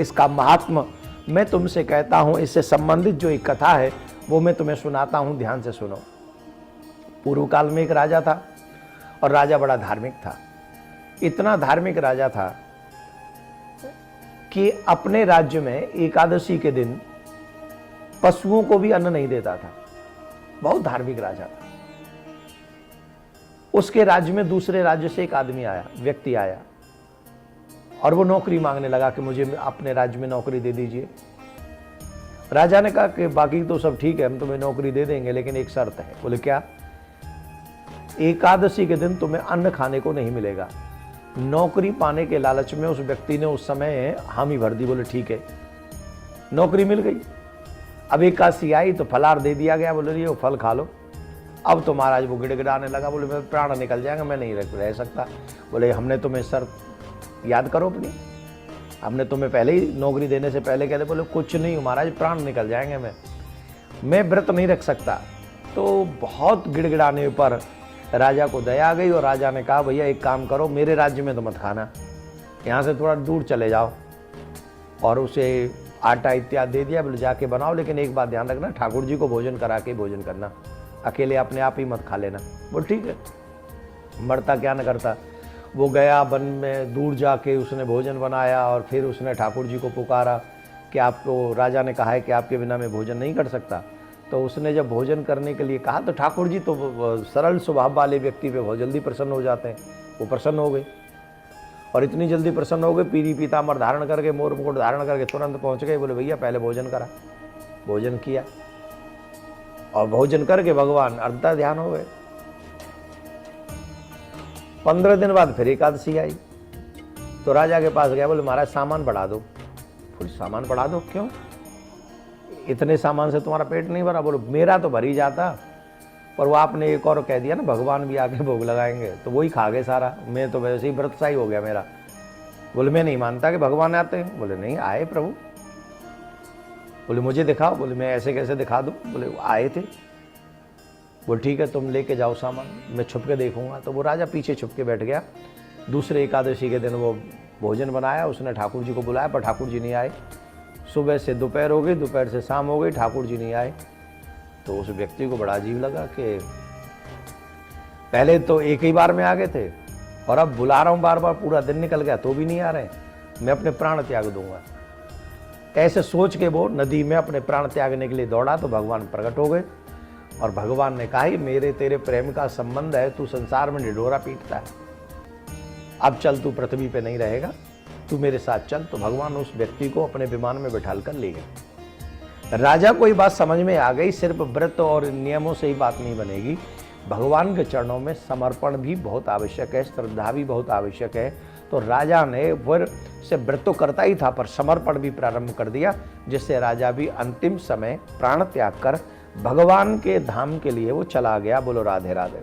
इसका महात्म मैं तुमसे कहता हूँ। इससे संबंधित जो एक कथा है वो मैं तुम्हें सुनाता हूँ, ध्यान से सुनो। पूर्व काल में एक राजा था और राजा बड़ा धार्मिक था। इतना धार्मिक राजा था कि अपने राज्य में एकादशी के दिन पशुओं को भी अन्न नहीं देता था। बहुत धार्मिक राजा था। उसके राज्य में दूसरे राज्य से एक आदमी आया, व्यक्ति आया, और वो नौकरी मांगने लगा कि मुझे अपने राज्य में नौकरी दे दीजिए। राजा ने कहा कि बाकी तो सब ठीक है, हम तुम्हें नौकरी दे देंगे, लेकिन एक शर्त है। बोले क्या? एकादशी के दिन तुम्हें अन्न खाने को नहीं मिलेगा। नौकरी पाने के लालच में उस व्यक्ति ने उस समय हामी भर दी। बोले ठीक है, नौकरी मिल गई। अब एकादशी आई तो फलार दे दिया गया। बोले ये फल खा लो। अब तो महाराज वो गिड़गिड़ाने लगा। बोले मेरे प्राण निकल जाएंगे, मैं नहीं रह सकता। बोले हमने तुम्हें शर्त याद करो अपनी, हमने तुम्हें पहले ही नौकरी देने से पहले कहते। बोले कुछ नहीं महाराज, प्राण निकल जाएंगे, मैं व्रत नहीं रख सकता। तो बहुत गिड़गिड़ाने पर राजा को दया आ गई और राजा ने कहा भैया एक काम करो, मेरे राज्य में तो मत खाना, यहाँ से थोड़ा दूर चले जाओ। और उसे आटा इत्यादि दे दिया। बोले जाके बनाओ, लेकिन एक बात ध्यान रखना, ठाकुर जी को भोजन करा के भोजन करना, अकेले अपने आप ही मत खा लेना। बोल ठीक है। मरता क्या न करता। वो गया वन में, दूर जाके उसने भोजन बनाया और फिर उसने ठाकुर जी को पुकारा कि आपको राजा ने कहा है कि आपके बिना मैं भोजन नहीं कर सकता। तो उसने जब भोजन करने के लिए कहा तो ठाकुर जी तो सरल स्वभाव वाले व्यक्ति पे बहुत जल्दी प्रसन्न हो जाते हैं। वो प्रसन्न हो गए और इतनी जल्दी प्रसन्न हो गए, पीरी पीताम्बर धारण करके, मोर मुकुट धारण करके तुरंत पहुंच गए। बोले भैया पहले भोजन करा। भोजन किया और भोजन करके भगवान अंतर ध्यान हो गए। 15 दिन बाद फिर एकादशी आई तो राजा के पास गया। बोले महाराज सामान बढ़ा दो। बोले सामान बढ़ा दो क्यों? इतने सामान से तुम्हारा पेट नहीं भरा? बोलो मेरा तो भर ही जाता, पर वो आपने एक और कह दिया ना, भगवान भी आके भोग लगाएंगे, तो वही खा गए सारा। मैं तो वैसे ही व्रत सा ही हो गया मेरा। बोले मैं नहीं मानता कि भगवान आते हैं। बोले नहीं आए प्रभु। बोले मुझे दिखाओ। बोले मैं ऐसे कैसे दिखा दूँ? बोले आए थे। बोले ठीक है तुम लेके जाओ सामान, मैं छुप के देखूंगा। तो वो राजा पीछे छुप के बैठ गया। दूसरे एकादशी के दिन वो भोजन बनाया, उसने ठाकुर जी को बुलाया, पर ठाकुर जी नहीं आए। सुबह से दोपहर हो गई, दोपहर से शाम हो गई, ठाकुर जी नहीं आए। तो उस व्यक्ति को बड़ा अजीब लगा कि पहले तो एक ही बार में आ गए थे और अब बुला रहा हूँ बार बार, पूरा दिन निकल गया तो भी नहीं आ रहे, मैं अपने प्राण त्याग दूंगा। ऐसे सोच के वो नदी में अपने प्राण त्यागने के लिए दौड़ा तो भगवान प्रकट हो गए और भगवान ने कहा मेरे तेरे प्रेम का संबंध है, तू संसार में ढिढोरा पीटता है, अब चल तू पृथ्वी पे नहीं रहेगा, तू मेरे साथ चल। तो भगवान उस व्यक्ति को अपने विमान में बैठाल कर ले गए। राजा को ये बात समझ में आ गई, सिर्फ व्रत और नियमों से ही बात नहीं बनेगी, भगवान के चरणों में समर्पण भी बहुत आवश्यक है, श्रद्धा भी बहुत आवश्यक है। तो राजा ने फिर से व्रत तो करता ही था पर समर्पण भी प्रारंभ कर दिया, जिससे राजा भी अंतिम समय प्राण त्याग कर भगवान के धाम के लिए वो चला गया। बोलो राधे राधे।